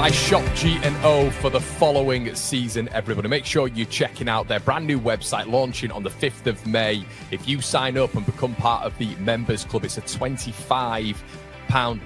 by Shop G&O for the following season, everybody. Make sure you're checking out their brand new website launching on the 5th of May. If you sign up and become part of the members club, it's a £25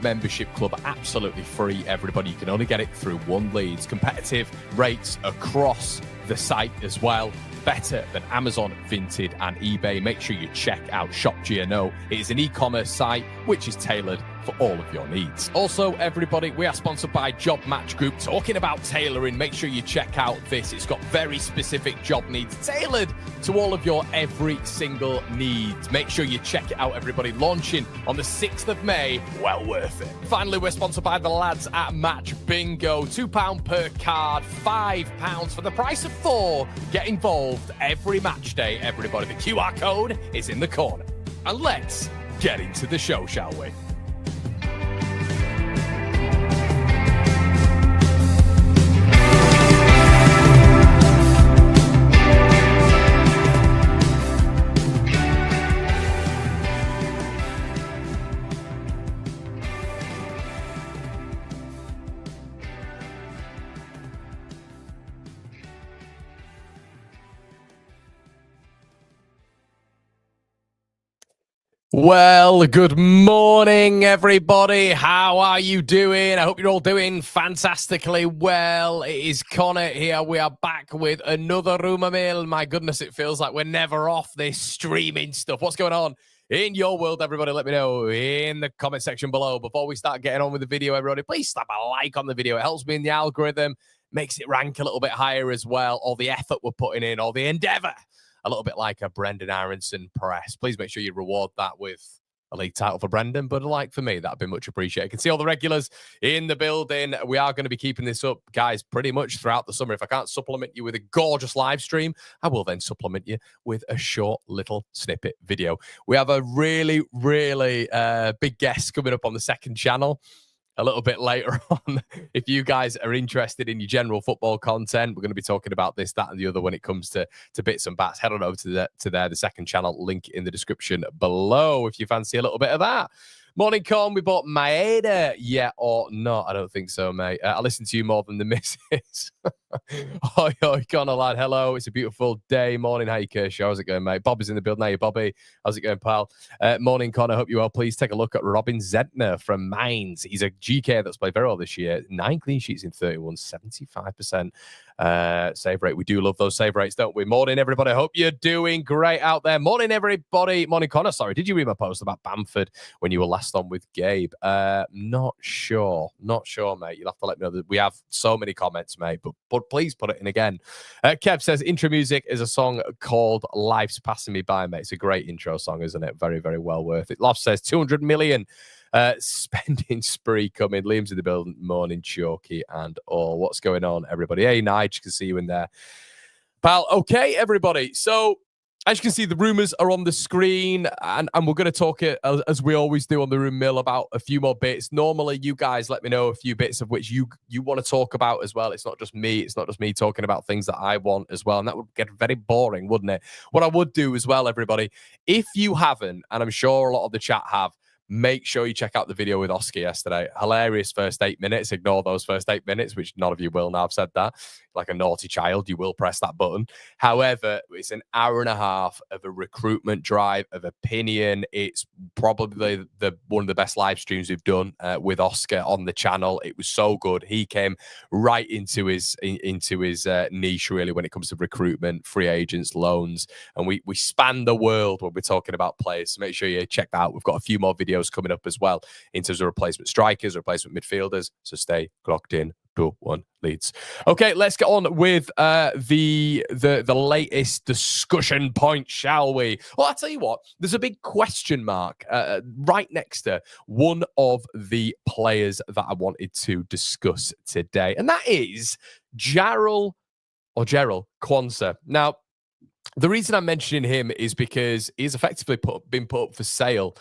membership club, absolutely free, everybody. You can only get it through one Leeds. Competitive rates across the site as well. Better than Amazon, Vinted, and eBay. Make sure you check out Shop G&O. It is an e-commerce site which is tailored for all of your needs. Also, everybody, we are sponsored by Job Match Group. Talking about tailoring, make sure you check out this. It's got very specific job needs tailored to all of your every single needs. Make sure you check it out, everybody. Launching on the 6th of May. Well worth it. Finally, we're sponsored by the lads at Match Bingo. £2 per card, £5 for the price of 4. Get involved every match day, everybody. The QR code is in the corner. And let's get into the show, shall we? Well, good morning, everybody. How are you doing? I hope you're all doing fantastically well. It is Connor here. We are back with another Rumour Mill. My goodness, it feels like we're never off this streaming stuff. What's going on in your world, everybody? Let me know in the comment section below. Before we start getting on with the video, everybody, please slap a like on the video. It helps me in the algorithm, makes it rank a little bit higher as well. All the effort we're putting in, all the endeavour. A little bit like a Brendan Aronson press. Please make sure you reward that with a league title for Brendan, but a like for me, that'd be much appreciated. I can see all the regulars in the building. We are going to be keeping this up, guys, pretty much throughout the summer. If I can't supplement you with a gorgeous live stream, I will then supplement you with a short little snippet video. We have a really, really big guest coming up on the second channel a little bit later on. If you guys are interested in your general football content, we're going to be talking about this, that, and the other when it comes to bits and bats. Head on over to the second channel, link in the description below if you fancy a little bit of that. Morning, Con. We bought Maeda yet or not? I don't think so, mate. I listen to you more than the missus. Oi, Connor, lad. Hello. It's a beautiful day. Morning. How you, Kershaw? How's it going, mate? Bobby's in the building. How you, Bobby? How's it going, pal? Morning, Connor. Hope you're well. Please take a look at Robin Zentner from Mainz. He's a GK that's played very well this year. 9 clean sheets in 31, 75% save rate. We do love those save rates, don't we? Morning, everybody. I hope you're doing great out there. Morning, everybody. Morning, Connor. Sorry, did you read my post about Bamford when you were last on with Gabe? Not sure, mate. You'll have to let me know. That we have so many comments, mate, but please put it in again. Kev says intro music is a song called Life's Passing Me By, mate. It's a great intro song, isn't it? Very, very well worth it. Loft says 200 million spending spree coming. Liam's in the building. Morning, Chalky and all. What's going on, everybody? Hey, Nige, can see you in there, pal. Okay, everybody. So as you can see, the rumours are on the screen, and we're going to talk, as we always do on the Rumour Mill, about a few more bits. Normally, you guys let me know a few bits of which you want to talk about as well. It's not just me. It's not just me talking about things that I want as well, and that would get very boring, wouldn't it? What I would do as well, everybody, if you haven't, and I'm sure a lot of the chat have, make sure you check out the video with Oscar yesterday. Hilarious first 8 minutes. Ignore those first 8 minutes, which none of you will now. I've said that. Like a naughty child, you will press that button. However, it's an hour and a half of a recruitment drive of opinion. It's probably one of the best live streams we've done with Oscar on the channel. It was so good. He came right into his niche, really, when it comes to recruitment, free agents, loans, and we span the world when we're talking about players. So make sure you check that out. We've got a few more videos coming up as well in terms of replacement strikers, replacement midfielders. So stay clocked in. 2-1 Leeds. Okay, let's get on with the latest discussion point, shall we? Well, I'll tell you what, there's a big question mark right next to one of the players that I wanted to discuss today, and that is Gerald Quansah. Now, the reason I'm mentioning him is because he's effectively been put up for sale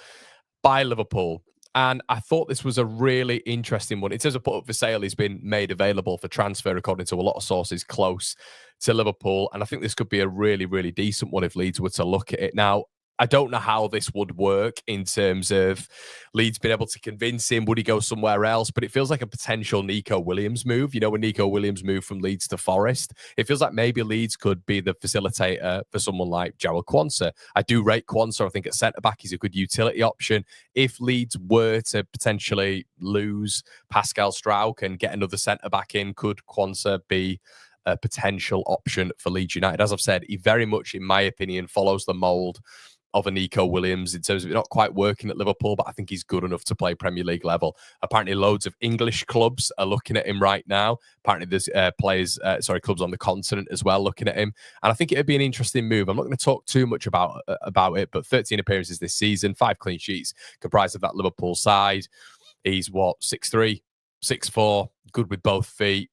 by Liverpool. And I thought this was a really interesting one. In terms of put up for sale, he's been made available for transfer, according to a lot of sources close to Liverpool. And I think this could be a really, really decent one if Leeds were to look at it. Now, I don't know how this would work in terms of Leeds being able to convince him. Would he go somewhere else? But it feels like a potential Nico Williams move. You know, when Nico Williams moved from Leeds to Forest, it feels like maybe Leeds could be the facilitator for someone like Jarrell Quansah. I do rate Quansah. I think at centre-back, he's a good utility option. If Leeds were to potentially lose Pascal Struijk and get another centre-back in, could Quansah be a potential option for Leeds United? As I've said, he very much, in my opinion, follows the mould of a Nico Williams in terms of it not quite working at Liverpool, but I think he's good enough to play Premier League level. Apparently, loads of English clubs are looking at him right now. Apparently, there's clubs on the continent as well looking at him. And I think it would be an interesting move. I'm not going to talk too much about it, but 13 appearances this season, 5 clean sheets comprised of that Liverpool side. He's 6'3", 6'4", good with both feet.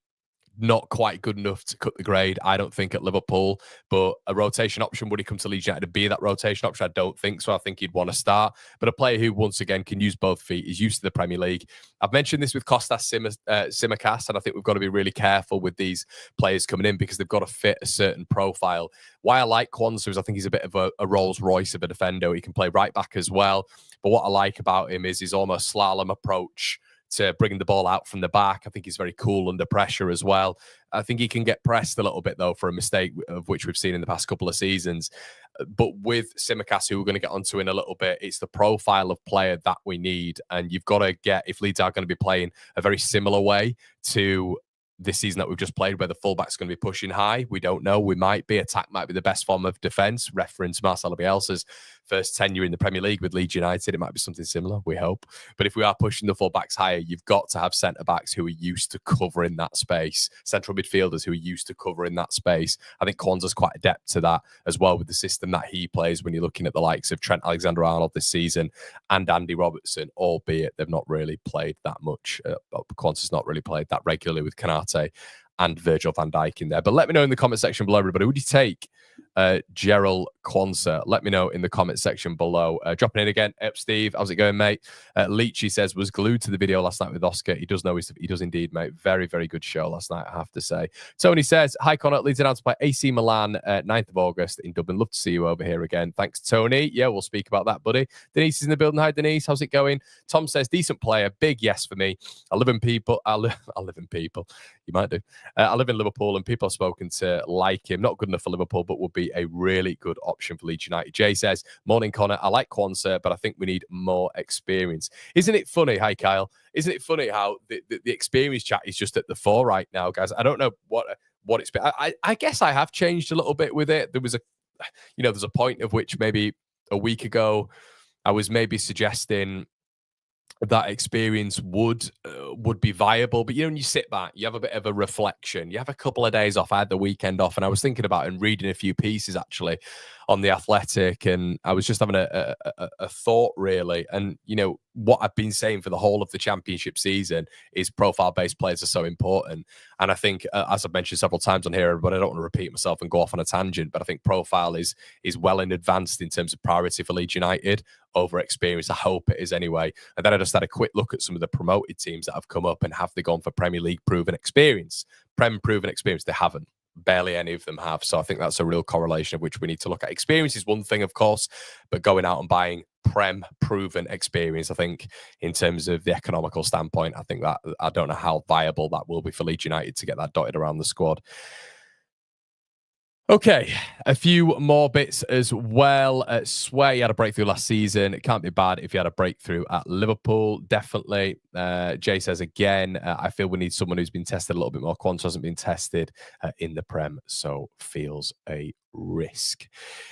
Not quite good enough to cut the grade, I don't think, at Liverpool. But a rotation option, would he come to Leeds United to be that rotation option? I don't think so. I think he'd want to start. But a player who, once again, can use both feet, is used to the Premier League. I've mentioned this with Kostas Tsimikas, and I think we've got to be really careful with these players coming in because they've got to fit a certain profile. Why I like Quansah is I think he's a bit of a Rolls Royce of a defender. He can play right back as well. But what I like about him is his almost slalom approach to bringing the ball out from the back. I think he's very cool under pressure as well. I think he can get pressed a little bit, though, for a mistake of which we've seen in the past couple of seasons. But with Tsimikas, who we're going to get onto in a little bit, it's the profile of player that we need. And you've got to get, if Leeds are going to be playing a very similar way to this season that we've just played, where the fullback's going to be pushing high, we don't know. We might be. Attack might be the best form of defence. Reference Marcelo Bielsa's first tenure in the Premier League with Leeds United. It might be something similar, we hope. But if we are pushing the fullbacks higher, you've got to have centre-backs who are used to covering that space. Central midfielders who are used to covering that space. I think Quansah's quite adept to that as well with the system that he plays when you're looking at the likes of Trent Alexander-Arnold this season and Andy Robertson, albeit they've not really played that much. Quansah's not really played that regularly with Canate and Virgil van Dijk in there. But let me know in the comment section below, everybody. Would you take Jarrell Quansah? Let me know in the comment section below. Dropping in again. Up, Steve. How's it going, mate? Leachy says, was glued to the video last night with Oscar. He does know he does indeed, mate. Very, very good show last night, I have to say. Tony says, hi, Connor. Leeds announced to play AC Milan 9th of August in Dublin. Love to see you over here again. Thanks, Tony. Yeah, we'll speak about that, buddy. Denise is in the building. Hi, Denise. How's it going? Tom says, decent player. Big yes for me. I live in people. You might do. I live in Liverpool and people have spoken to like him. Not good enough for Liverpool, but would be a really good option for Leeds United. Jay says, morning, Connor. I like Quansah, but I think we need more experience. Isn't it funny? Hi, Kyle. Isn't it funny how the experience chat is just at the fore right now, guys? I don't know what it's been. I guess I have changed a little bit with it. There's a point of which maybe a week ago I was maybe suggesting that experience would be viable. But, when you sit back, you have a bit of a reflection. You have a couple of days off. I had the weekend off and I was thinking about it and reading a few pieces, actually, on The Athletic. And I was just having a thought, really. And, what I've been saying for the whole of the championship season is profile-based players are so important. And I think, as I've mentioned several times on here, but I don't want to repeat myself and go off on a tangent, but I think profile is well in advanced in terms of priority for Leeds United over experience. I hope it is anyway. And then I just had a quick look at some of the promoted teams that have come up and have they gone for Premier League proven experience? Prem proven experience, they haven't. Barely any of them have. So I think that's a real correlation of which we need to look at. Experience is one thing, of course, but going out and buying Prem proven experience, I think, in terms of the economical standpoint, I think that I don't know how viable that will be for Leeds United to get that dotted around the squad. Okay, a few more bits as well. Swear you had a breakthrough last season. It can't be bad if you had a breakthrough at Liverpool. Definitely. Jay says again, I feel we need someone who's been tested a little bit more. Quansah hasn't been tested in the Prem, so feels a risk.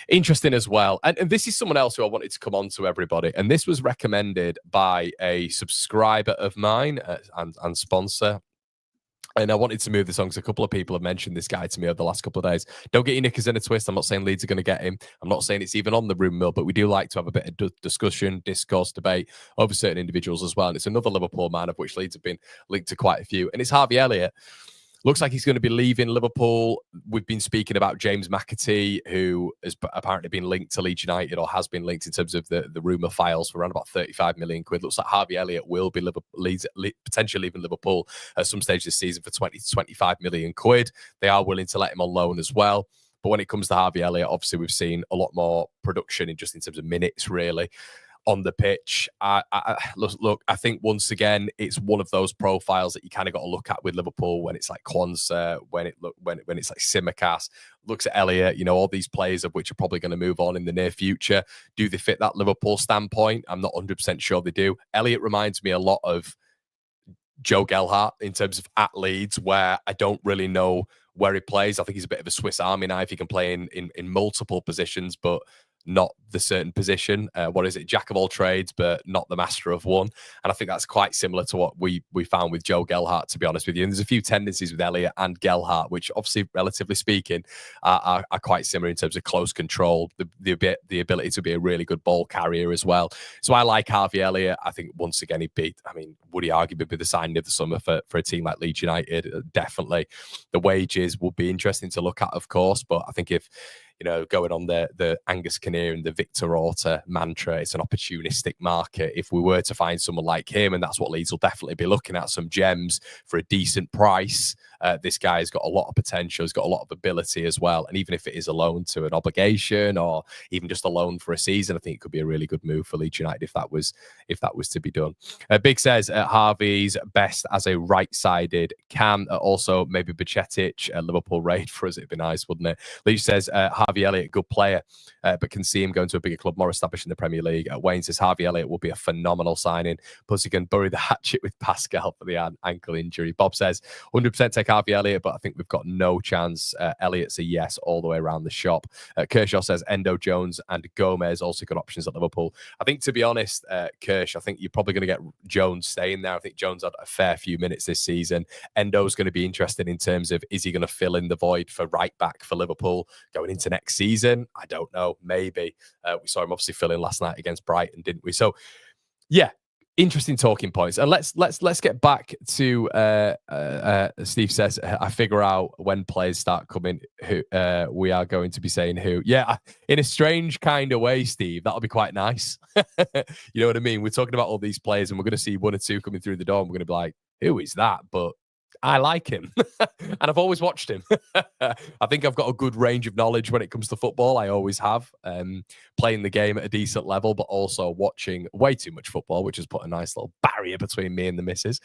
Interesting as well. And this is someone else who I wanted to come on to, everybody. And this was recommended by a subscriber of mine and sponsor. And I wanted to move this on because a couple of people have mentioned this guy to me over the last couple of days. Don't get your knickers in a twist. I'm not saying Leeds are going to get him. I'm not saying it's even on the room mill, but we do like to have a bit of discussion, discourse, debate over certain individuals as well. And it's another Liverpool man, of which Leeds have been linked to quite a few. And it's Harvey Elliott. Looks like he's going to be leaving Liverpool. We've been speaking about James McAtee, who has apparently been linked to Leeds United or has been linked in terms of the rumour files for around about 35 million quid. Looks like Harvey Elliott will be potentially leaving Liverpool at some stage this season for 20 to 25 million quid. They are willing to let him on loan as well. But when it comes to Harvey Elliott, obviously we've seen a lot more production in terms of minutes, really, on the pitch. Look, I think once again, it's one of those profiles that you kind of got to look at with Liverpool when it's like Quansah, when it's like Tsimikas, looks at Elliott, all these players of which are probably going to move on in the near future. Do they fit that Liverpool standpoint? I'm not 100% sure they do. Elliott reminds me a lot of Joe Gelhardt in terms of at Leeds, where I don't really know where he plays. I think he's a bit of a Swiss Army knife. He can play in multiple positions, but not the certain position. What is it? Jack of all trades, but not the master of one. And I think that's quite similar to what we found with Joe Gelhardt, to be honest with you. And there's a few tendencies with Elliott and Gelhardt, which obviously, relatively speaking, are quite similar in terms of close control, the ability to be a really good ball carrier as well. So I like Harvey Elliott. I think once again, would he arguably be the signing of the summer for a team like Leeds United? Definitely. The wages will be interesting to look at, of course, but I think if going on the Angus Kinnear and the Victor Orta mantra, it's an opportunistic market. If we were to find someone like him, and that's what Leeds will definitely be looking at, some gems for a decent price. This guy's got a lot of potential. He's got a lot of ability as well. And even if it is a loan to an obligation or even just a loan for a season, I think it could be a really good move for Leeds United if that was to be done. Big says Harvey's best as a right-sided cam. Also, maybe Bajcetic, Liverpool raid for us. It'd be nice, wouldn't it? Leach says Harvey Elliott, good player, but can see him going to a bigger club, more established in the Premier League. Wayne says Harvey Elliott will be a phenomenal signing. Plus, he can bury the hatchet with Pascal for the ankle injury. Bob says 100% take Harvey Elliott, but I think we've got no chance. Elliott's a yes all the way around the shop. Kershaw says Endo, Jones and Gomez, also good options at Liverpool. I think, to be honest, Kirsch, I think you're probably going to get Jones staying there. I think Jones had a fair few minutes this season. Endo's going to be interested in terms of, is he going to fill in the void for right back for Liverpool going into next season? I don't know. Maybe. We saw him obviously fill in last night against Brighton, didn't we? So, yeah. Interesting talking points, and let's get back to Steve says I figure out when players start coming who we are going to be saying who. Yeah, in a strange kind of way, Steve, that'll be quite nice. You know what I mean? We're talking about all these players and we're going to see one or two coming through the door and we're going to be like, who is that? But I like him and I've always watched him. I think I've got a good range of knowledge when it comes to football. I always have, playing the game at a decent level, but also watching way too much football, which has put a nice little barrier between me and the missus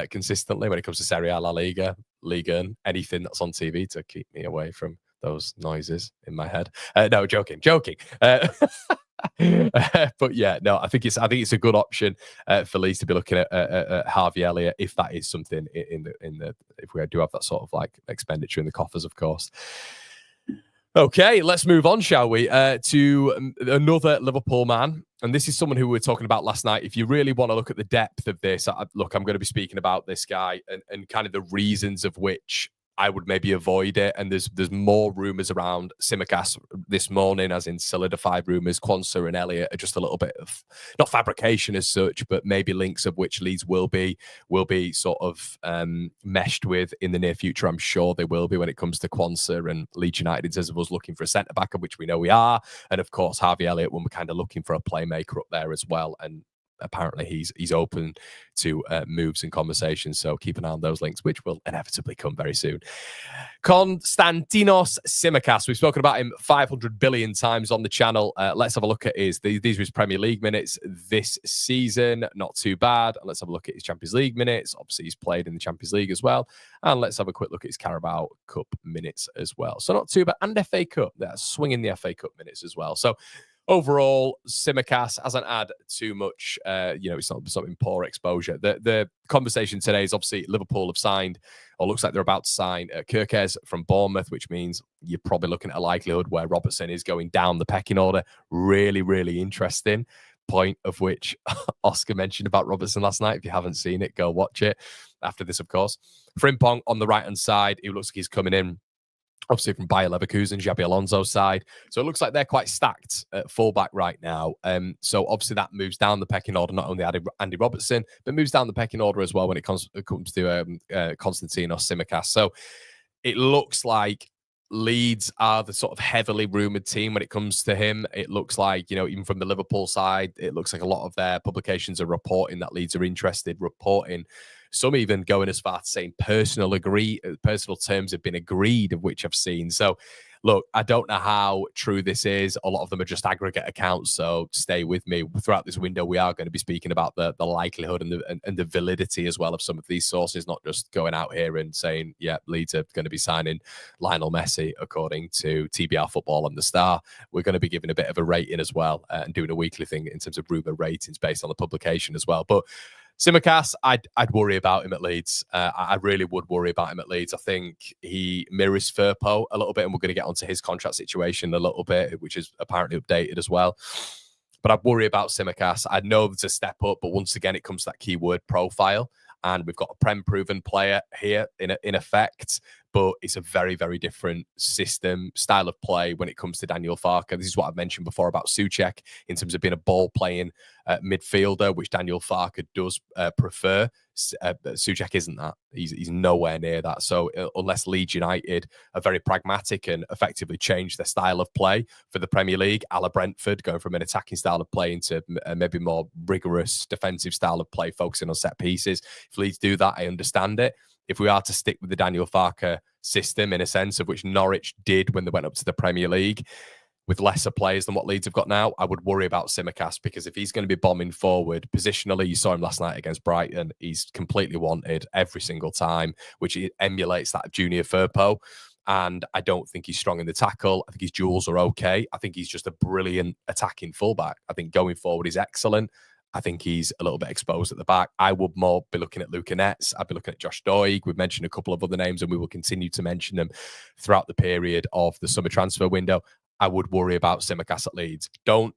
consistently when it comes to Serie A, La Liga, Liga, and anything that's on TV to keep me away from those noises in my head. No, joking. But yeah, no, I think it's a good option for Leeds to be looking at Harvey Elliott if that is something in the if we do have that sort of like expenditure in the coffers, of course. Okay, let's move on, shall we, to another Liverpool man. And this is someone who we were talking about last night. If you really want to look at the depth of this, look, I'm going to be speaking about this guy and kind of the reasons of which I would maybe avoid it. And there's more rumours around Tsimikas this morning, as in solidified rumours. Quansah and Elliott are just a little bit of, not fabrication as such, but maybe links of which Leeds will be sort of meshed with in the near future. I'm sure they will be when it comes to Quansah and Leeds United in terms of us looking for a centre-back, of which we know we are. And of course, Harvey Elliott, when we're kind of looking for a playmaker up there as well. And apparently he's open to moves and conversations, so keep an eye on those links, which will inevitably come very soon. Konstantinos Tsimikas, we've spoken about him 500 billion times on the channel. Let's have a look at these are his Premier League minutes this season. Not too bad. And let's have a look at his Champions League minutes. Obviously he's played in the Champions League as well, and let's have a quick look at his Carabao Cup minutes as well. So not too bad. And FA Cup, that's swinging the FA Cup minutes as well. So overall, Tsimikas hasn't had too much, it's not something poor exposure. The conversation today is obviously Liverpool have signed, or looks like they're about to sign, Kirkes from Bournemouth, which means you're probably looking at a likelihood where Robertson is going down the pecking order. Really, really interesting. Point of which Oscar mentioned about Robertson last night. If you haven't seen it, go watch it after this, of course. Frimpong on the right-hand side, it looks like he's coming in obviously from Bayer Leverkusen, Xabi Alonso's side. So it looks like they're quite stacked at fullback right now. So obviously that moves down the pecking order, not only Andy Robertson, but moves down the pecking order as well when it comes to Konstantinos Tsimikas. So it looks like Leeds are the sort of heavily rumoured team when it comes to him. It looks like, even from the Liverpool side, it looks like a lot of their publications are reporting that Leeds are interested, reporting some even going as far as saying personal terms have been agreed, of which I've seen. So look, I don't know how true this is. A lot of them are just aggregate accounts, so stay with me. Throughout this window, we are going to be speaking about the likelihood and the validity as well of some of these sources, not just going out here and saying, yeah, Leeds are going to be signing Lionel Messi, according to TBR Football and The Star. We're going to be giving a bit of a rating as well and doing a weekly thing in terms of rumour ratings based on the publication as well. But Tsimikas, I'd worry about him at Leeds. I really would worry about him at Leeds. I think he mirrors Firpo a little bit, and we're going to get onto his contract situation a little bit, which is apparently updated as well. But I'd worry about Tsimikas. I know it's a step up, but once again, it comes to that keyword profile. And we've got a Prem-proven player here in effect, but it's a very, very different system, style of play when it comes to Daniel Farke. This is what I've mentioned before about Souček in terms of being a ball-playing midfielder, which Daniel Farke does prefer. Souček isn't that. He's nowhere near that. So unless Leeds United are very pragmatic and effectively change their style of play for the Premier League, a la Brentford, going from an attacking style of play into maybe more rigorous defensive style of play, focusing on set pieces. If Leeds do that, I understand it. If we are to stick with the Daniel Farke system, in a sense, of which Norwich did when they went up to the Premier League, with lesser players than what Leeds have got now, I would worry about Tsimikas, because if he's going to be bombing forward positionally, you saw him last night against Brighton, he's completely wanted every single time, which emulates that of Junior Firpo. And I don't think he's strong in the tackle. I think his duels are okay. I think he's just a brilliant attacking fullback. I think going forward is excellent. I think he's a little bit exposed at the back. I would more be looking at Luca Netz. I'd be looking at Josh Doig. We've mentioned a couple of other names, and we will continue to mention them throughout the period of the summer transfer window. I would worry about Tsimikas at Leeds.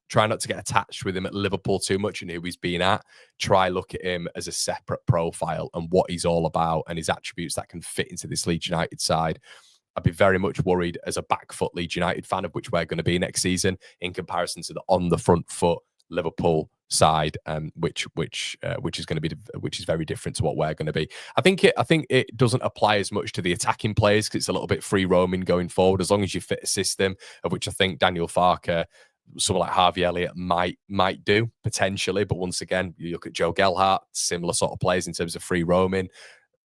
Try not to get attached with him at Liverpool too much and who he's been at. Try look at him as a separate profile and what he's all about and his attributes that can fit into this Leeds United side. I'd be very much worried as a back foot Leeds United fan, of which we're going to be next season, in comparison to the on the front foot Liverpool side, which is going to be very different to what we're going to be. I think it doesn't apply as much to the attacking players, because it's a little bit free roaming going forward, as long as you fit a system, of which I think Daniel Farke, someone like Harvey Elliott might do potentially. But once again, you look at Joe Gelhardt, similar sort of players in terms of free roaming,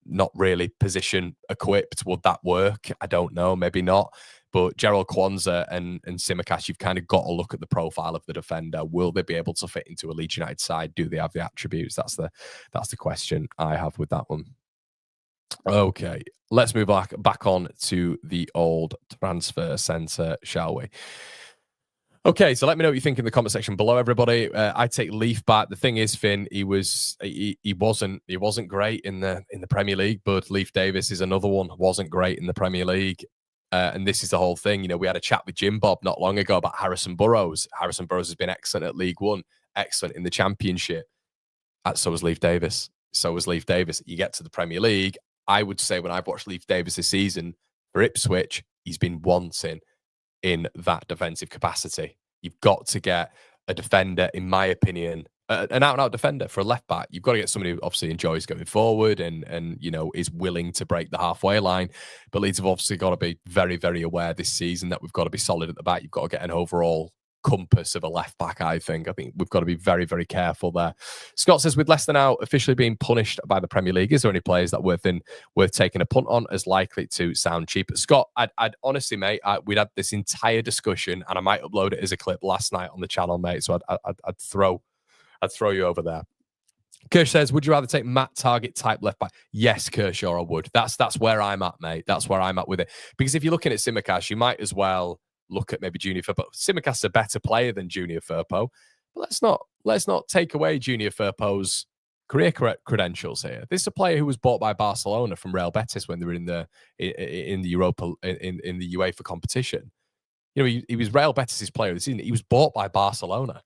not really position equipped. Would that work? I don't know, maybe not. But Gerald Quansah and Tsimikas, you've kind of got to look at the profile of the defender. Will they be able to fit into a Leeds United side? Do they have the attributes? That's the question I have with that one. Okay, let's move back on to the old transfer centre, shall we? Okay, so let me know what you think in the comment section below, everybody. I take Leaf back. The thing is, Finn, he wasn't great in the Premier League, but Leif Davis is another one. Wasn't great in the Premier League. And this is the whole thing. You know, we had a chat with Jim Bob not long ago about Harrison Burrows. Harrison Burrows has been excellent at League One, excellent in the Championship. So was Leif Davis. You get to the Premier League. I would say when I've watched Leif Davis this season for Ipswich, he's been wanting in that defensive capacity. You've got to get a defender, in my opinion, an out-and-out defender for a left-back. You've got to get somebody who obviously enjoys going forward and you know, is willing to break the halfway line. But Leeds have obviously got to be very, very aware this season that we've got to be solid at the back. You've got to get an overall compass of a left-back, I think. We've got to be very, very careful there. Scott says, with Leicester now officially being punished by the Premier League, is there any players that worth taking a punt on as likely to sound cheap? Scott, I'd honestly, mate, we'd had this entire discussion, and I might upload it as a clip last night on the channel, mate. So I'd throw you over there. Kirsch says, would you rather take Matt Target type left back? Yes, Kershaw, I would. That's where I'm at, mate. That's where I'm at with it. Because if you're looking at Tsimikas, you might as well look at maybe Junior Firpo. Tsimikas is a better player than Junior Firpo. But let's not take away Junior Firpo's career credentials here. This is a player who was bought by Barcelona from Real Betis when they were in the Europa in the UEFA competition. You know, he was Real Betis' player of the season. He was bought by Barcelona.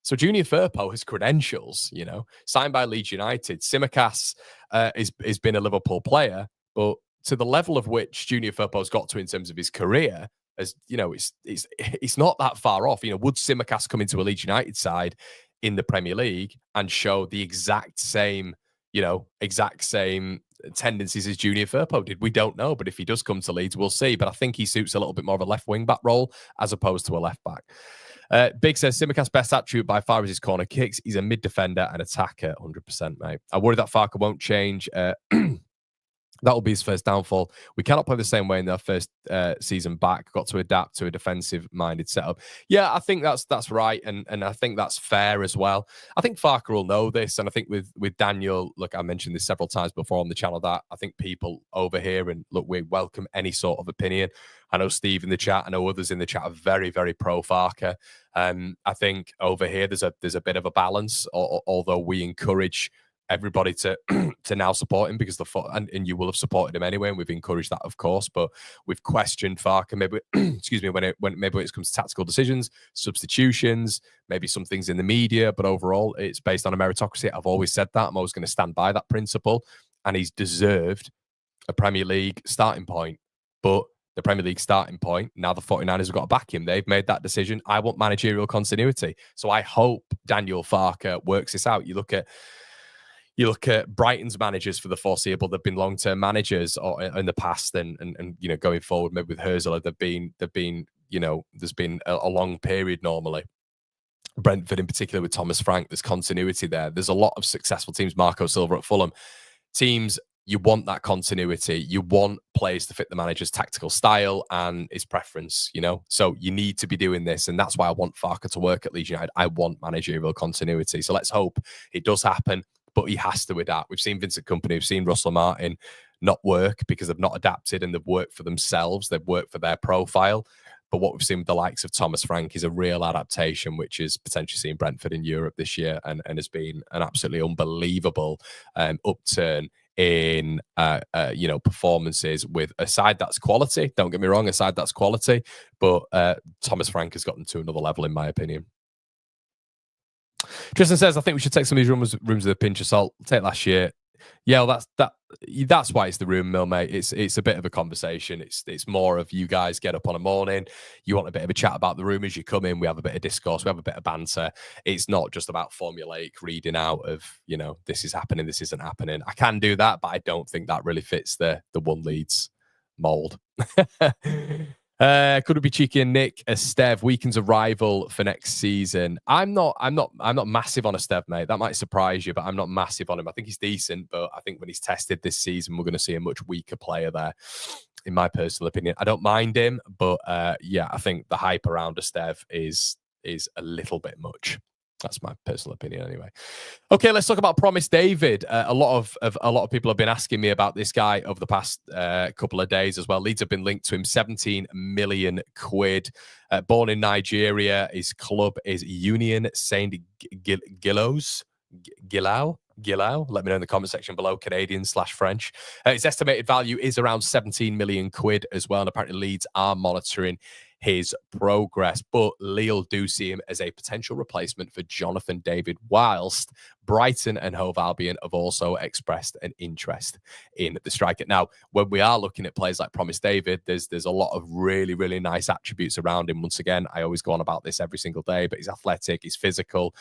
So Junior Firpo has credentials, you know, signed by Leeds United. Tsimikas has been a Liverpool player, but to the level of which Junior Firpo's got to in terms of his career, as you know, it's not that far off. You know, would Tsimikas come into a Leeds United side in the Premier League and show the exact same tendencies as Junior Firpo did? We don't know, but if he does come to Leeds, we'll see. But I think he suits a little bit more of a left wing back role as opposed to a left back. Big says, Tsimikas' best attribute by far is his corner kicks. He's a mid defender and attacker, 100%, mate. I worry that Farke won't change. That will be his first downfall. We cannot play the same way in their first season back. Got to adapt to a defensive-minded setup. Yeah, I think that's right, and I think that's fair as well. I think Farke will know this, and I think with Daniel, look, I mentioned this several times before on the channel that I think people over here, and look, we welcome any sort of opinion. I know Steve in the chat, I know others in the chat are very, very pro Farke. I think over here there's a bit of a balance, although we encourage everybody to to now support him because and you will have supported him anyway, and we've encouraged that, of course, but we've questioned Farke maybe excuse me, when maybe it comes to tactical decisions, substitutions, maybe some things in the media, but overall it's based on a meritocracy. I've always said that. I'm always going to stand by that principle, and he's deserved a Premier League starting point. But the Premier League starting point, now the 49ers have got to back him. They've made that decision. I want managerial continuity, so I hope Daniel Farke works this out. You look at Brighton's managers for the foreseeable. They've been long-term managers or in the past, and going forward, maybe with Herzl, they've been there's been a long period normally. Brentford in particular with Thomas Frank, there's continuity there. There's a lot of successful teams. Marco Silva at Fulham, teams. You want that continuity. You want players to fit the manager's tactical style and his preference, So you need to be doing this. And that's why I want Farke to work at Leeds United. I want managerial continuity. So let's hope it does happen. But he has to adapt. We've seen Vincent Kompany, we've seen Russell Martin not work because they've not adapted and they've worked for themselves. They've worked for their profile. But what we've seen with the likes of Thomas Frank is a real adaptation, which is potentially seen Brentford in Europe this year and has been an absolutely unbelievable upturn in performances with a side that's quality. Don't get me wrong, a side that's quality. But Thomas Frank has gotten to another level, in my opinion. Tristan says, I think we should take some of these rooms with a pinch of salt. Take last year. Yeah, well, that's why it's the room mill, mate. It's a bit of a conversation. It's more of you guys get up on a morning, you want a bit of a chat about the room as you come in. We have a bit of discourse, we have a bit of banter. It's not just about formulaic reading out of, this is happening, this isn't happening. I can do that, but I don't think that really fits the one Leeds mold. Could it be cheeky and Nick? Esteve weakens a rival for next season. I'm not massive on Esteve, mate. That might surprise you, but I'm not massive on him. I think he's decent, but I think when he's tested this season, we're going to see a much weaker player there, in my personal opinion. I don't mind him, but yeah, I think the hype around Esteve is a little bit much. That's my personal opinion, anyway. Okay, let's talk about Promise David. A lot of people have been asking me about this guy over the past couple of days as well. Leeds have been linked to him. 17 million quid. Born in Nigeria, his club is Union Saint Gillows. Gillow. Let me know in the comment section below, Canadian/French. Its estimated value is around 17 million quid as well, and apparently Leeds are monitoring his progress, but Lille do see him as a potential replacement for Jonathan David, whilst Brighton and Hove Albion have also expressed an interest in the striker. Now, when we are looking at players like Promise David, there's a lot of really, really nice attributes around him. Once again, I always go on about this every single day, but he's athletic, he's physical,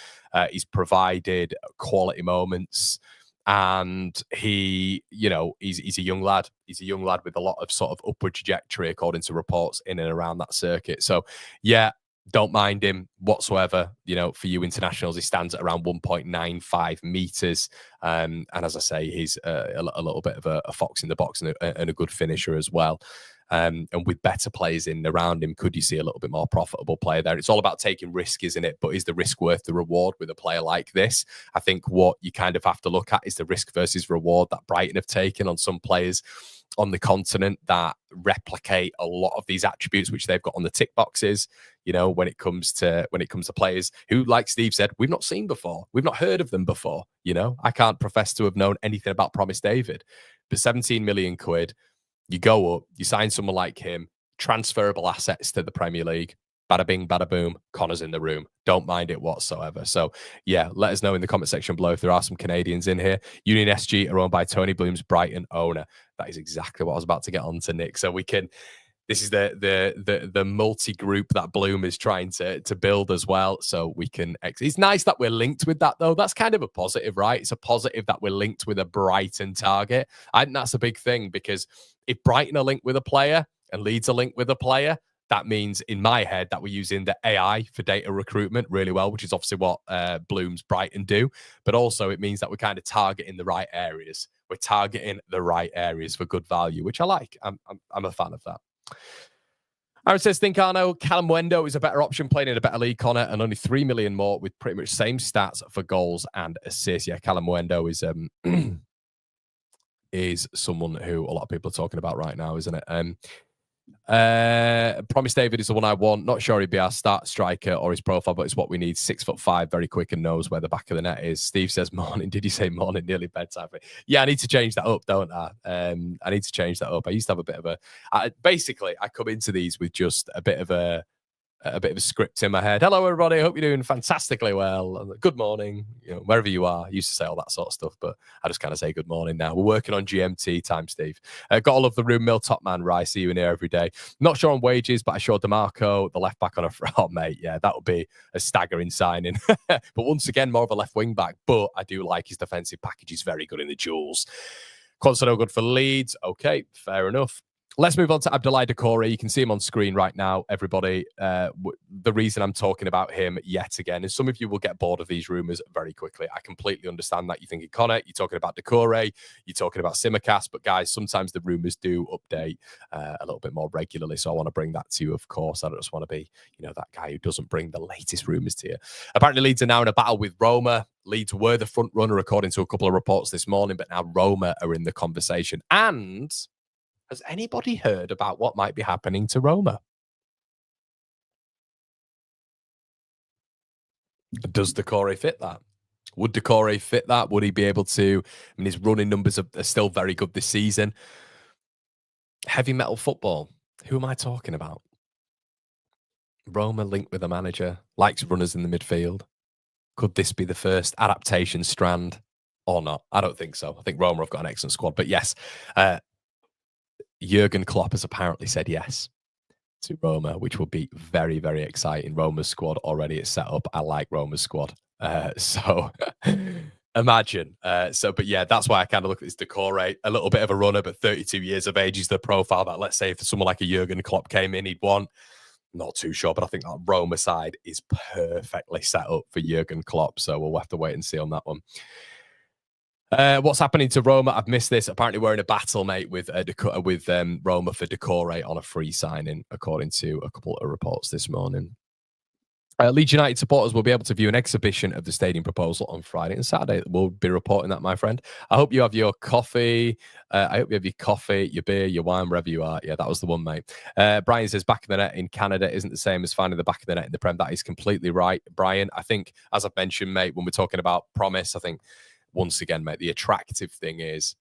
he's provided quality moments. And he's a young lad. He's a young lad with a lot of sort of upward trajectory, according to reports in and around that circuit. So, yeah, don't mind him whatsoever. For you internationals, he stands at around 1.95 meters. And as I say, he's a little bit of a fox in the box and a good finisher as well. And with better players in around him, could you see a little bit more profitable player there? It's all about taking risk, isn't it? But is the risk worth the reward with a player like this? I think what you kind of have to look at is the risk versus reward that Brighton have taken on some players on the continent that replicate a lot of these attributes which they've got on the tick boxes. When it comes to players who, like Steve said, we've not seen before, we've not heard of them before. I can't profess to have known anything about Promise David, but 17 million quid. You go up, you sign someone like him, transferable assets to the Premier League. Bada bing, bada boom, Connor's in the room. Don't mind it whatsoever. So, yeah, let us know in the comment section below if there are some Canadians in here. Union SG are owned by Tony Bloom's Brighton owner. That is exactly what I was about to get on to, Nick. So we can... This is the multi-group that Bloom is trying to build as well. So we can... It's nice that we're linked with that, though. That's kind of a positive, right? It's a positive that we're linked with a Brighton target. I think that's a big thing, because if Brighton are linked with a player and Leeds are linked with a player, that means, in my head, that we're using the AI for data recruitment really well, which is obviously what Bloom's Brighton do. But also it means that we're kind of targeting the right areas. we're targeting the right areas for good value, which I like. I'm a fan of that. Aaron says, think Arno, Callum Wendo is a better option playing in a better league, Connor, and only 3 million more with pretty much same stats for goals and assists. Yeah, Callum Wendo is is someone who a lot of people are talking about right now, isn't it? Promise David is the one I want. Not sure he'd be our start striker or his profile, but it's what we need. 6'5", very quick and knows where the back of the net is. Steve says morning. Did you say morning? Nearly bedtime. Yeah, I need to change that up, don't I? I need to change that up. I used to have a bit of basically, I come into these with just a bit of a script in my head. Hello, everybody. I hope you're doing fantastically well. Good morning, wherever you are. I used to say all that sort of stuff, but I just kind of say good morning now. We're working on GMT time, Steve. Got all of the room mill top man, Rice. See you in here every day. Not sure on wages, but I showed DeMarco, the left back on a oh, mate. Yeah, that would be a staggering signing. But once again, more of a left wing back. But I do like his defensive package. He's very good in the duels. Quansah no good for Leeds. Okay, fair enough. Let's move on to Abdoulaye Doucouré. You can see him on screen right now, everybody. The reason I'm talking about him yet again is some of you will get bored of these rumours very quickly. I completely understand that. You're thinking, Connor, you're talking about Doucouré, you're talking about Tsimikas, but guys, sometimes the rumours do update a little bit more regularly, so I want to bring that to you, of course. I don't just want to be, that guy who doesn't bring the latest rumours to you. Apparently, Leeds are now in a battle with Roma. Leeds were the front runner, according to a couple of reports this morning, but now Roma are in the conversation. And has anybody heard about what might be happening to Roma? Does Doucouré fit that? Would Doucouré fit that? Would he be able to? I mean, his running numbers are still very good this season. Heavy metal football. Who am I talking about? Roma linked with a manager, likes runners in the midfield. Could this be the first adaptation strand or not? I don't think so. I think Roma have got an excellent squad. But yes, Jurgen Klopp has apparently said yes to Roma, which will be very, very exciting. Roma's squad already is set up. I like Roma's squad. So imagine. But yeah, that's why I kind of look at this Doucouré, a little bit of a runner, but 32 years of age is the profile that, let's say, if someone like a Jurgen Klopp came in, he'd want. Not too sure, but I think that Roma side is perfectly set up for Jurgen Klopp. So we'll have to wait and see on that one. What's happening to Roma? I've missed this. Apparently, we're in a battle, mate, with Roma for Doucouré on a free signing, according to a couple of reports this morning. Leeds United supporters will be able to view an exhibition of the stadium proposal on Friday and Saturday. We'll be reporting that, my friend. I hope you have your coffee. I hope you have your coffee, your beer, your wine, wherever you are. Yeah, that was the one, mate. Brian says back of the net in Canada isn't the same as finding the back of the net in the Prem. That is completely right, Brian. I think, as I've mentioned, mate, when we're talking about promise, I think, once again, mate, the attractive thing is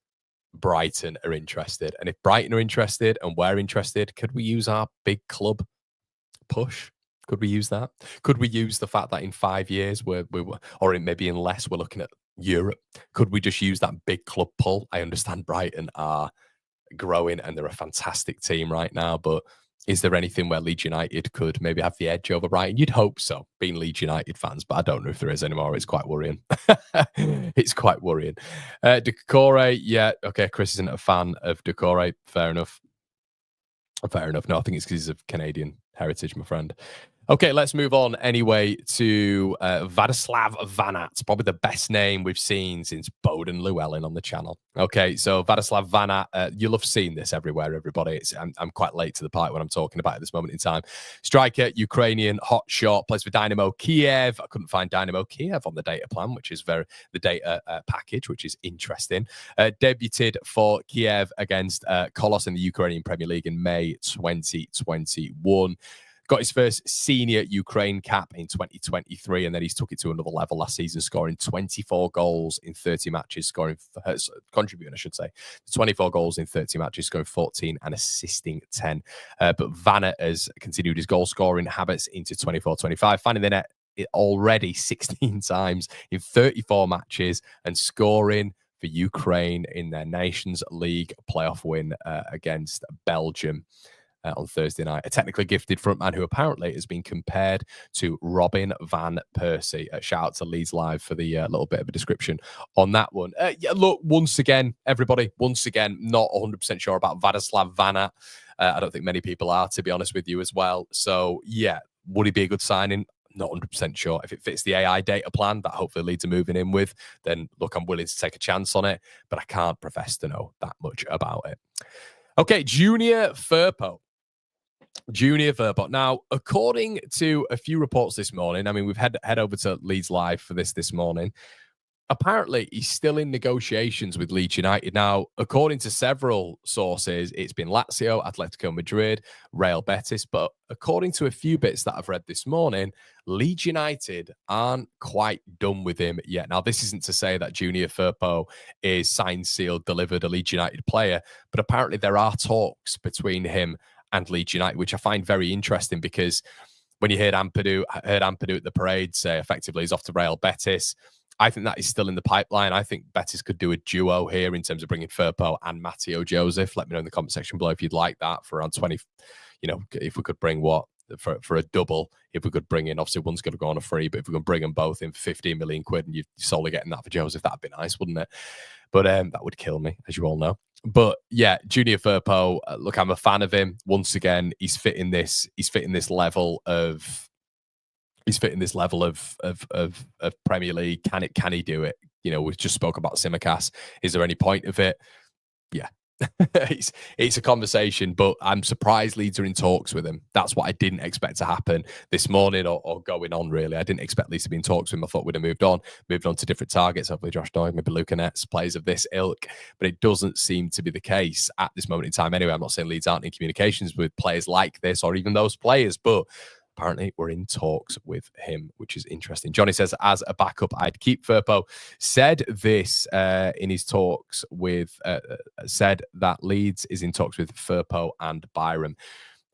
Brighton are interested. And if Brighton are interested and we're interested, could we use our big club push? Could we use that? Could we use the fact that in 5 years, or maybe in less, we're looking at Europe? Could we just use that big club pull? I understand Brighton are growing and they're a fantastic team right now, but is there anything where Leeds United could maybe have the edge over Brighton? You'd hope so, being Leeds United fans, but I don't know if there is anymore. It's quite worrying. It's quite worrying. Doucouré, yeah, okay, Chris isn't a fan of Doucouré. Fair enough. Fair enough. No, I think it's because he's of Canadian heritage, my friend. Okay, let's move on anyway to Vladislav Vanat, probably the best name we've seen since Boden Llewellyn on the channel. Okay, so Vladislav Vanat, you'll have seen this everywhere, everybody. I'm quite late to the party when I'm talking about it at this moment in time. Striker, Ukrainian, hot shot, plays for Dynamo Kiev. I couldn't find Dynamo Kiev on the data plan, which is the data package, which is interesting. Debuted for Kiev against Kolos in the Ukrainian Premier League in May 2021. Got his first senior Ukraine cap in 2023, and then he's took it to another level last season, scoring 24 goals in 30 matches, contributing, I should say, 24 goals in 30 matches, scoring 14 and assisting 10. But Vanna has continued his goal scoring habits into 24-25, finding the net already 16 times in 34 matches and scoring for Ukraine in their Nations League playoff win against Belgium. On Thursday night, a technically gifted frontman who apparently has been compared to Robin van Persie. Shout out to Leeds Live for the little bit of a description on that one. Yeah, look, once again, everybody, not 100% sure about Vladislav Vanat. I don't think many people are, to be honest with you as well. So, yeah, would he be a good signing? not 100% sure. If it fits the AI data plan that hopefully Leeds are moving in with, then look, I'm willing to take a chance on it, but I can't profess to know that much about it. Okay, Junior Firpo. Now, according to a few reports this morning, I mean, we've head over to Leeds Live for this morning. Apparently, he's still in negotiations with Leeds United. Now, according to several sources, it's been Lazio, Atletico Madrid, Real Betis. But according to a few bits that I've read this morning, Leeds United aren't quite done with him yet. Now, this isn't to say that Junior Firpo is signed, sealed, delivered, a Leeds United player, but apparently there are talks between him and Leeds United, which I find very interesting because when you heard Ampadu at the parade say effectively he's off to Real Betis, I think that is still in the pipeline. I think Betis could do a duo here in terms of bringing Firpo and Matteo Joseph. Let me know in the comment section below if you'd like that for around 20. You know, if we could bring for a double, if we could bring in, obviously one's going to go on a free, but if we can bring them both in for 15 million quid and you're solely getting that for Joseph, that'd be nice, wouldn't it? But that would kill me, as you all know. But yeah, Junior Firpo, look, I'm a fan of him. Once again, he's fitting this level of Premier League. Can he do it? You know, we've just spoke about Tsimikas. Is there any point of it? Yeah. it's a conversation, but I'm surprised Leeds are in talks with him. That's what I didn't expect to happen this morning or going on, really. I didn't expect Leeds to be in talks with him. I thought we'd have moved on to different targets. Hopefully Josh Doig, maybe Luca Nets, players of this ilk. But it doesn't seem to be the case at this moment in time. Anyway, I'm not saying Leeds aren't in communications with players like this or even those players, but apparently we're in talks with him, which is interesting. Johnny says, as a backup, I'd keep Firpo. Said this in his talks with, said that Leeds is in talks with Firpo and Byram.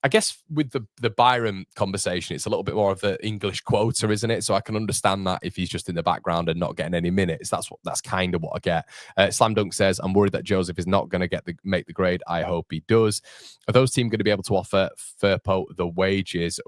I guess with the Byram conversation, it's a little bit more of the English quota, isn't it? So I can understand that if he's just in the background and not getting any minutes. That's kind of what I get. Slam Dunk says, I'm worried that Joseph is not going to make the grade. I hope he does. Are those teams going to be able to offer Firpo the wages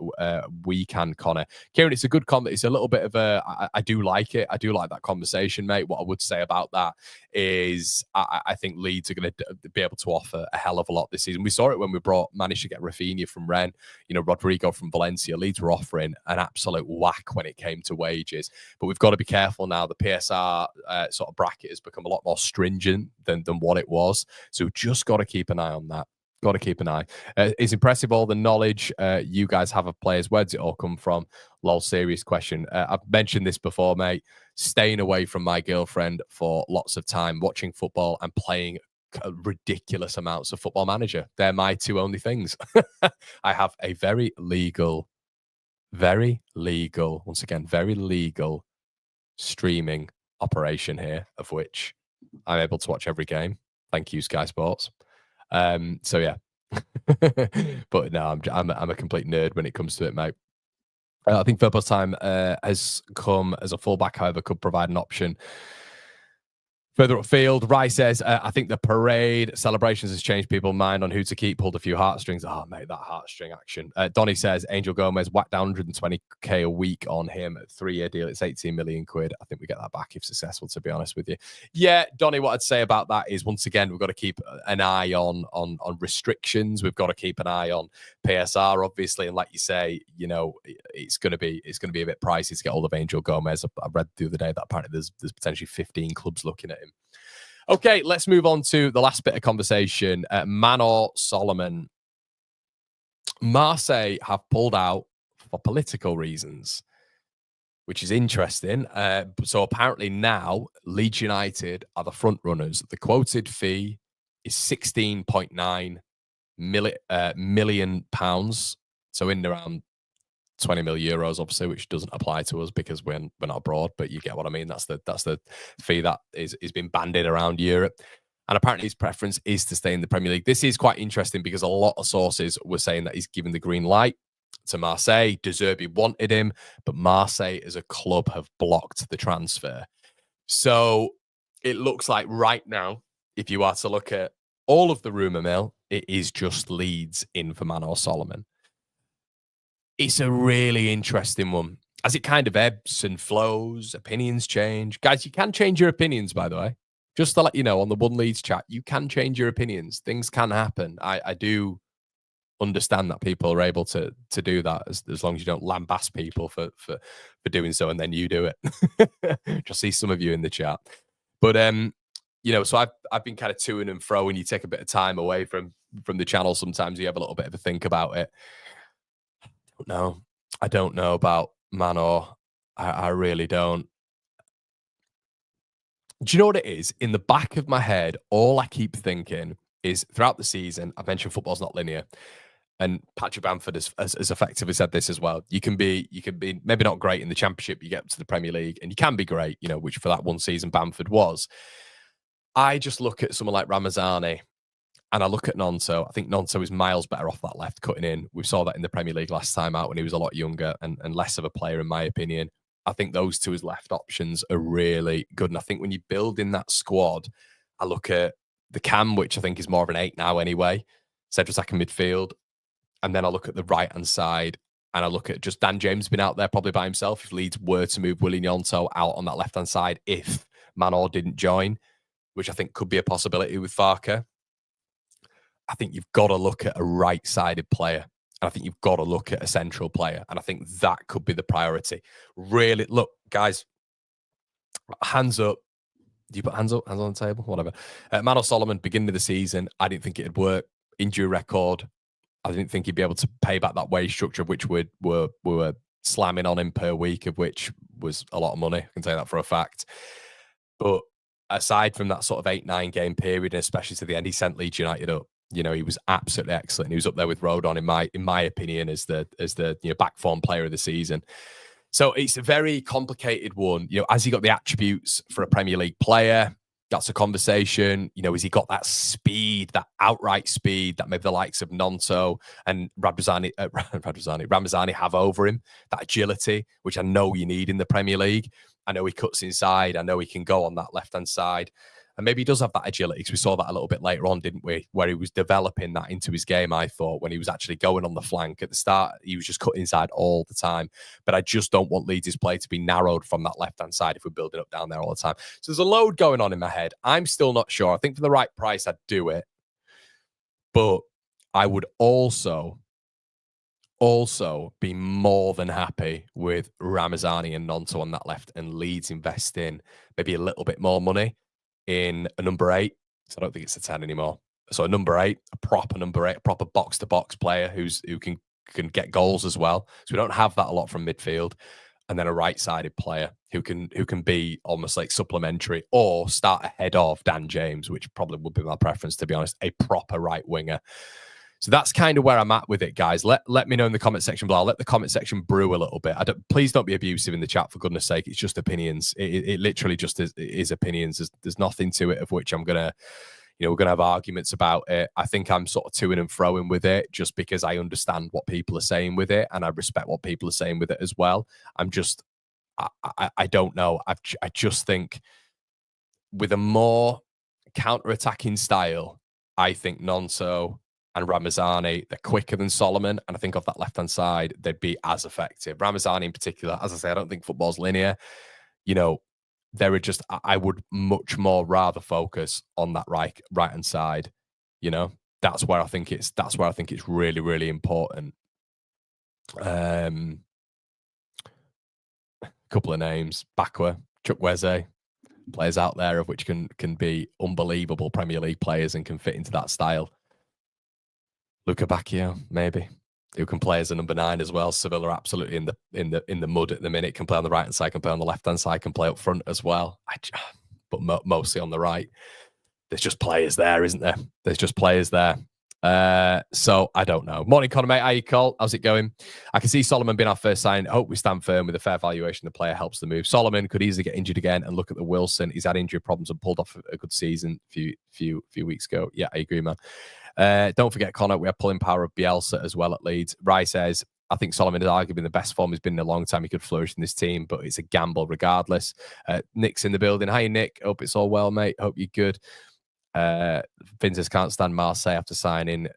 we can, Connor? Kieran, it's a good comment. It's a little bit of I do like it. I do like that conversation, mate. What I would say about that is I think Leeds are going to be able to offer a hell of a lot this season. We saw it when we managed to get Rafinha from Rennes, you know, Rodrigo from Valencia. Leeds were offering an absolute whack when it came to wages. But we've got to be careful now. The PSR sort of bracket has become a lot more stringent than what it was. So we've just got to keep an eye on that. Got to keep an eye. It's impressive all the knowledge you guys have of players. Where does it all come from? Lol, serious question. I've mentioned this before, mate. Staying away from my girlfriend for lots of time, watching football and playing ridiculous amounts of Football Manager. They're my two only things. I have a very legal streaming operation here, of which I'm able to watch every game. Thank you, Sky Sports. So yeah, but no, I'm a complete nerd when it comes to it, mate. I think Firpo's time has come as a fullback, however, could provide an option further upfield. Rice says, I think the parade celebrations has changed people's mind on who to keep, pulled a few heartstrings. Oh, mate, that heartstring action. Donny says, Angel Gomez whacked down 120k a week on him. 3-year deal. It's 18 million quid. I think we get that back if successful, to be honest with you. Yeah, Donny, what I'd say about that is, once again, we've got to keep an eye on restrictions. We've got to keep an eye on PSR, obviously. And like you say, you know, it's going to be a bit pricey to get hold of Angel Gomez. I read the other day that apparently there's potentially 15 clubs looking at him. Okay, let's move on to the last bit of conversation. Manor Solomon. Marseille have pulled out for political reasons, which is interesting. So apparently now Leeds United are the front runners. The quoted fee is £16.9 million. So in around 20 million euros, obviously, which doesn't apply to us because we're not abroad, but you get what I mean. That's the fee that is being bandied around Europe. And apparently his preference is to stay in the Premier League. This is quite interesting because a lot of sources were saying that he's given the green light to Marseille. De Zerbi wanted him, but Marseille as a club have blocked the transfer. So it looks like right now, if you are to look at all of the rumour mill, it is just Leeds in for Manor Solomon. It's a really interesting one, as it kind of ebbs and flows. Opinions change. Guys, you can change your opinions, by the way. Just to let you know, on the One Leeds chat, you can change your opinions. Things can happen. I do understand that people are able to do that as long as you don't lambast people for doing so, and then you do it. Just see some of you in the chat. But you know, so I've been kind of to and fro, and you take a bit of time away from the channel. Sometimes you have a little bit of a think about it. I don't know about Manor. I really don't. Do you know what it is? In the back of my head, all I keep thinking is throughout the season, I mentioned football's not linear. And Patrick Bamford has effectively said this as well. You can be maybe not great in the Championship, you get to the Premier League, and you can be great, you know, which for that one season Bamford was. I just look at someone like Ramazani and I look at Nonto. I think Nonto is miles better off that left cutting in. We saw that in the Premier League last time out when he was a lot younger and less of a player, in my opinion. I think those two as left options are really good. And I think when you build in that squad, I look at the Cam, which I think is more of an 8 now anyway, Cedric in midfield. And then I look at the right-hand side and I look at just Dan James been out there probably by himself. If Leeds were to move Willy Gnonto out on that left-hand side, if Manor didn't join, which I think could be a possibility with Farke, I think you've got to look at a right-sided player. And I think you've got to look at a central player. And I think that could be the priority. Really, look, guys, hands up. Do you put hands up? Hands on the table? Whatever. Manor Solomon, beginning of the season, I didn't think it'd work. Injury record. I didn't think he'd be able to pay back that wage structure, which we were slamming on him per week, of which was a lot of money. I can tell you that for a fact. But aside from that sort of 8-9 game period, and especially to the end, he sent Leeds United up. You know, he was absolutely excellent. He was up there with Rodon, in my opinion, as the back form player of the season. So it's a very complicated one. You know, has he got the attributes for a Premier League player? That's a conversation. You know, has he got that speed, that outright speed that maybe the likes of Nonto and Ramazani have over him? That agility, which I know you need in the Premier League. I know he cuts inside. I know he can go on that left-hand side. And maybe he does have that agility, because we saw that a little bit later on, didn't we? Where he was developing that into his game, I thought, when he was actually going on the flank. At the start, he was just cutting inside all the time. But I just don't want Leeds' play to be narrowed from that left-hand side if we're building up down there all the time. So there's a load going on in my head. I'm still not sure. I think for the right price, I'd do it. But I would also be more than happy with Ramazani and Nonto on that left, and Leeds investing maybe a little bit more money in a number 8. So I don't think it's a 10 anymore. So a number 8, a proper number 8, a proper box-to-box player who can get goals as well. So we don't have that a lot from midfield. And then a right-sided player who can be almost like supplementary or start ahead of Dan James, which probably would be my preference, to be honest, a proper right winger. So that's kind of where I'm at with it, guys. Let me know in the comment section below. I'll let the comment section brew a little bit. Please don't be abusive in the chat, for goodness sake. It's just opinions. It literally just is opinions. There's nothing to it of which I'm gonna, we're gonna have arguments about it. I think I'm sort of to and froing with it just because I understand what people are saying with it, and I respect what people are saying with it as well. I don't know. I just think with a more counter-attacking style, I think Nonto and Ramazani, they're quicker than Solomon. And I think off that left-hand side, they'd be as effective. Ramazani in particular, as I say, I don't think football's linear. You know, I would much more rather focus on that right-hand side. You know, that's where I think it's really, really important. Couple of names, Bakwa, Chukwueze, players out there of which can be unbelievable Premier League players and can fit into that style. Luca Bacchio, maybe, who can play as a number 9 as well. Sevilla are absolutely in the mud at the minute. Can play on the right hand side, can play on the left hand side, can play up front as well. But mostly on the right. There's just players there, isn't there? There's just players there. So I don't know. Morning, Connor, mate. How you call? How's it going? I can see Solomon being our first sign. I hope we stand firm with a fair valuation. The player helps the move. Solomon could easily get injured again, and look at the Wilson. He's had injury problems and pulled off a good season a few weeks ago. Yeah, I agree, man. Don't forget, Connor, we have pulling power of Bielsa as well at Leeds. Rai says, I think Solomon is arguably the best form he's been in a long time. He could flourish in this team, but it's a gamble regardless. Nick's in the building. Hi, Nick. Hope it's all well, mate. Hope you're good. Vincent can't stand Marseille after signing.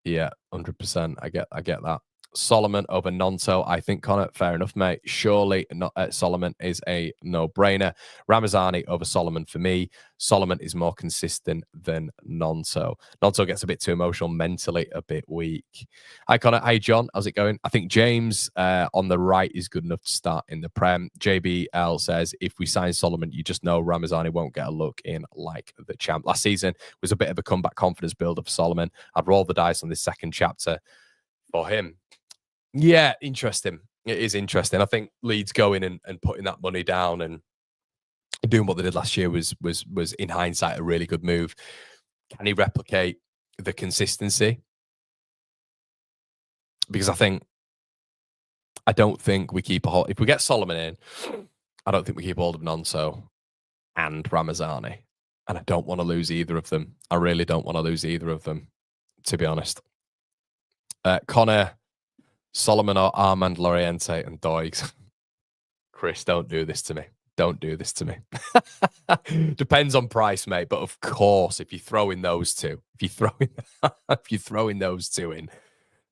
Yeah, 100%. I get that. Solomon over Nonto. I think, Connor, fair enough, mate. Surely not, Solomon is a no-brainer. Ramazani over Solomon for me. Solomon is more consistent than Nonto. Nonto gets a bit too emotional, mentally a bit weak. Hi, Connor. Hi, John. How's it going? I think James on the right is good enough to start in the Prem. JBL says, if we sign Solomon, you just know Ramazani won't get a look in like the champ. Last season was a bit of a comeback confidence builder for Solomon. I'd roll the dice on this second chapter for him. Yeah, interesting. It is interesting. I think Leeds going and putting that money down and doing what they did last year was in hindsight a really good move. Can he replicate the consistency? Because I don't think we keep a hold. If we get Solomon in, I don't think we keep hold of Nonso and Ramazani. And I don't want to lose either of them. I really don't want to lose either of them, to be honest. Connor, Solomon or Armand Loriente and Doigs. Chris, don't do this to me. Don't do this to me. Depends on price, mate. But of course, if you throw in those two, if you throw in those two in,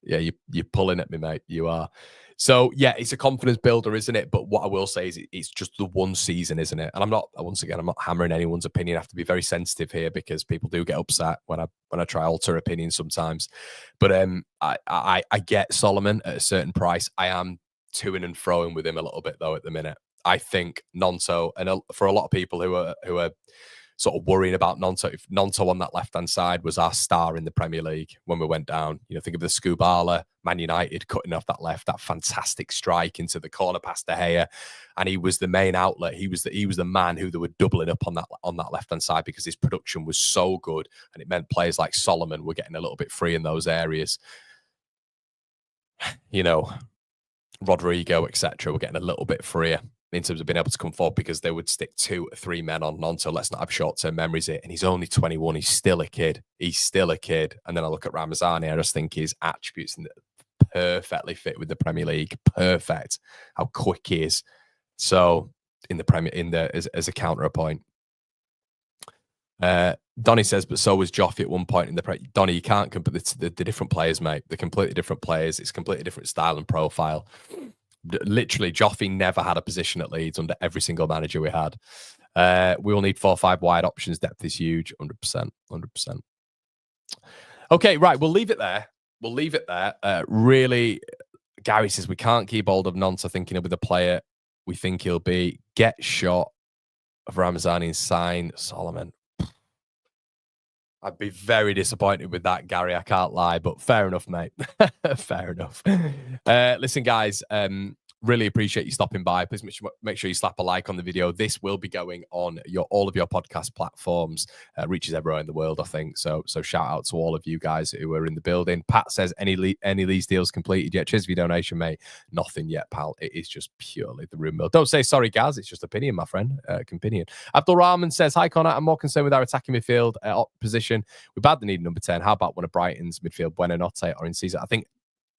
yeah, you're pulling at me, mate. You are. So yeah, it's a confidence builder, isn't it? But what I will say is it's just the one season, isn't it? And I'm not hammering anyone's opinion. I have to be very sensitive here because people do get upset when I try alter opinions sometimes. But I get Solomon at a certain price. I am to-ing and fro-ing with him a little bit though at the minute. I think Nonto, and for a lot of people who are sort of worrying about Nonto, if Nonto on that left-hand side was our star in the Premier League when we went down. You know, think of the Scubala, Man United cutting off that left, that fantastic strike into the corner past De Gea, and he was the main outlet. He was the man who they were doubling up on that left-hand side because his production was so good, and it meant players like Solomon were getting a little bit free in those areas. You know, Rodrigo, etc., were getting a little bit freer in terms of being able to come forward because they would stick 2 or 3 men on Nonto. Let's not have short-term memories here. And he's only 21. He's still a kid. And then I look at Ramazani. I just think his attributes perfectly fit with the Premier League. Perfect. How quick he is. So as a counterpoint. Donny says, but so was Joffy at one point in the Donny, you can't compare the different players, mate. They're completely different players. It's completely different style and profile. Literally, Joffy never had a position at Leeds under every single manager we had. We will need 4 or 5 wide options. Depth is huge, 100%. Okay, right. We'll leave it there. Really, Gary says we can't keep hold of Nonto thinking he'll be the player we think he'll be. Get shot of Ramazani and sign Solomon. I'd be very disappointed with that, Gary. I can't lie, but fair enough, mate. Fair enough. Listen, guys, really appreciate you stopping by. Please make sure you slap a like on the video. This will be going on all of your podcast platforms. Reaches everywhere in the world, I think. So shout out to all of you guys who are in the building. Pat says, any lease deals completed yet? Cheers for your donation, mate. Nothing yet, pal. It is just purely the room mill. Don't say sorry, Gaz. It's just opinion, my friend. Opinion. Abdul Rahman says, hi, Connor. I'm more concerned with our attacking midfield position. We badly need number 10. How about one of Brighton's midfield, Buenanotte or Encisa? I think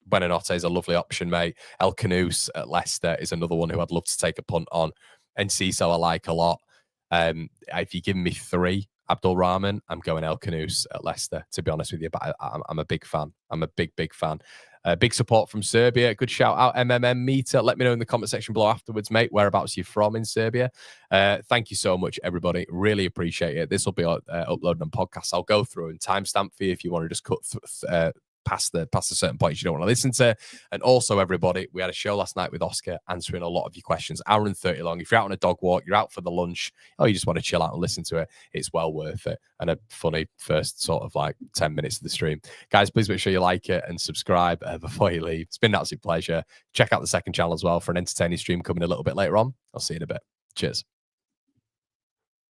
Buenanotte is a lovely option, mate. El Canoes at Leicester is another one who I'd love to take a punt on. Enciso I like a lot. If you give me 3, Abdul Rahman, I'm going El Canoes at Leicester, to be honest with you. But I'm a big fan. I'm a big fan. Big support from Serbia. Good shout out, MMM Meter. Let me know in the comment section below afterwards, mate, whereabouts you're from in Serbia. Thank you so much, everybody. Really appreciate it. This will be uploaded on podcasts. I'll go through and timestamp for you if you want to just cut past the certain points you don't want to listen to. And also, everybody, we had a show last night with Oscar answering a lot of your questions. Hour and 30 long. If you're out on a dog walk, you're out for the lunch, or you just want to chill out and listen to it, it's well worth it. And a funny first sort of like 10 minutes of the stream. Guys, please make sure you like it and subscribe before you leave. It's been an absolute pleasure. Check out the second channel as well for an entertaining stream coming a little bit later on. I'll see you in a bit. Cheers.